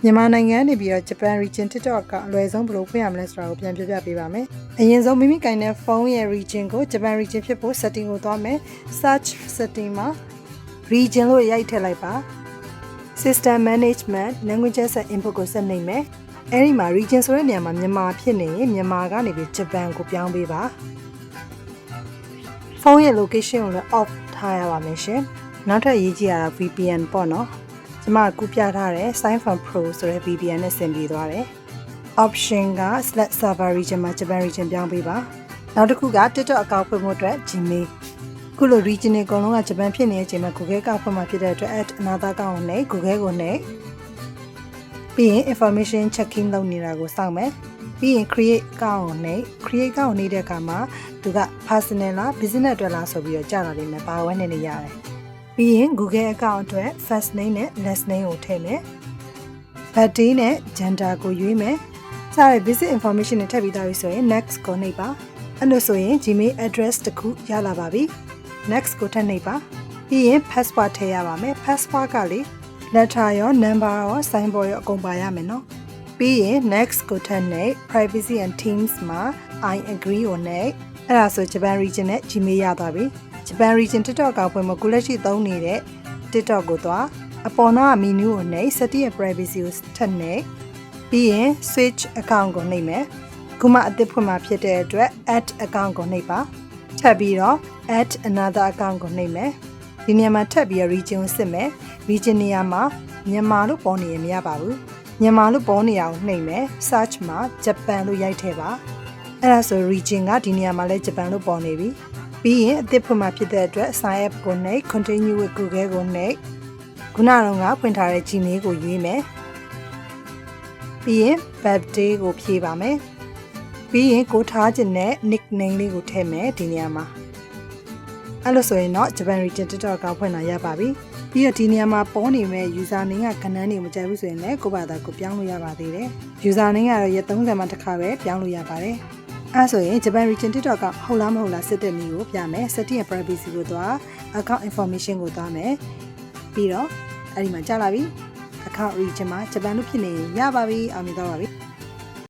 မြန်မာနိုင်ငံနေပြီးတော့ Japan region TikTok ကအလွယ်ဆုံးဘယ်လိုဖွင့်ရမလဲဆိုတာကိုပြန်ပြပြပေးပါမယ်။အရင်ဆုံးမိမိကိုင်တဲ့ဖုန်းရဲ့ region ကို Japan region ဖြစ်ဖို့ setting ကိုသွားမယ်။ search setting မှာ region လို့ရိုက်ထည့်လိုက်ပါ။ system management languages and input ကိုဆက်နှိပ်မယ်။အဲဒီမှာ region ဆိုတဲ့နေရာမှာမြန်မာဖြစ်နေရင်မြန်မာကနေပြီး Japan ကိုပြောင်းပေးပါ။ဖုန်းရဲ့ location ကိုလည်း off ထားရပါမယ်ရှင်။နောက်ထပ်ရေးကြည့်ရတာ VPN ပေါ့နော်။ကျမကူပြထားတဲ့ Sign-Fan Pro ဆိုတဲ့ VPN နဲ့ဆင်ပြေသွားတယ်။ option က select server region မှာ Japan region ပြောင်းပေးပါ။နောက်တစ်ခုက TikTok အကောင့်ဖွင့်ဖို့အတွက် Gmail ခုလို region တွေအကုန်လုံးက Japan ဖြစ်နေတဲ့အချိန်မှာ Google အကောင့်ဖွင့်မှာဖြစ်တဲ့အတွက် add another account ကိုနှိပ် Google ကိုနှိပ်ပြီးရင် information checking လုပ်နေတာကိုစောင့်မယ်။ပြီးရင် create account ကိုနှိပ် create account ကိုနှိပ်တဲ့အခါမှာသူက personal လား business အတွက်လားဆိုပြီးတော့ကြာလာလိမ့်မယ်။ဘာဝဲနေနေရတယ်။ပြီးရင် Google account အတွက် first name နဲ့ last name ကိုထည့်မယ်။ birthday နဲ့ gender ကိုရွေးမယ်။စတဲ့ basic information တွေထည့်ပြီးသားပြီဆိုရင် next ကိုနှိပ်ပါ။အဲ့လိုဆိုရင် Gmail address တစ်ခုရလာပါပြီ။ next ကိုထည့်နှိပ်ပါ။ပြီးရင် password ထည့်ရပါမယ်။ password ကလေ letter ရော number ရော symbol ရောအကုန်ပါရမယ်နော်။ပြီးရင် next ကိုထည့်နှိပ် privacy and themes မှာ I agree ကိုနှိပ်အဲ့ဒါဆို Japan region နဲ့ Gmail ရသွားပြီ။ Japan region TikTok အကောင့်ဖွင့်မှာကိုလက်ရှိသုံးနေတဲ့ TikTok ကိုသွားအပေါ်နား menu ကိုနှိပ် setting ရဲ့ privacy ကိုထည့်နှိပ်ပြီးရင် switch account ကိုနှိပ်မယ်ခုမှအသစ်ဖွင့်မှာဖြစ်တဲ့အတွက် add account ကိုနှိပ်ပါထပ်ပြီးတော့ add another account ကိုနှိပ်မယ်ဒီနေရာမှာထပ်ပြီး region ကိုစစ်မယ် region နေရာမှာမြန်မာလို့ပေါ်နေရင်မရပါဘူးမြန်မာလို့ပေါ်နေအောင်နှိပ်မယ် search မှာ Japan လို့ရိုက်ထည့်ပါအဲ့ဒါဆို region ကဒီနေရာမှာလဲ Japan လို့ပေါ်နေပြီပြီးရင်အသစ်ဖွင့်မှာဖြစ်တဲ့အတွက် sign up ကိုနှိပ် continue with Google ကိုနှိပ်ခုနကဖွင့်ထားတဲ့ Gmail ကိုရွေးမယ်ပြီးရင် birthday ကိုဖြည့်ပါမယ်ပြီးရင်ကိုထားခြင်းနဲ့ nickname လေးကိုထည့်မယ်ဒီနေရာမှာအဲ့လိုဆိုရင်တော့ Japan region TikTok ကဖွင့်လာရပါပြီပြီးတော့ဒီနေရာမှာပေါ်နေမဲ့ user name ကခဏန်းနေမကြိုက်ဘူးဆိုရင်လည်းကိုယ့်ဘာသာကိုပြောင်းလို့ရပါသေးတယ် user name ကတော့ရက်30မှာတစ်ခါပဲပြောင်းလို့ရပါတယ်အဲ့ဆိုရင် Japan region TikTok ကဟုတ်လားမဟုတ်လားစစ်တဲ့နည်းကိုပြမယ် setting ရဲ့ privacy ကိုသွား account information ကိုသွားမယ်ပြီးတော့အဲ့ဒီမှာကြာလာပြီ account region မှာ Japan လို့ဖြစ်နေရပါပြီအောင်မြင်သွားပါပြီ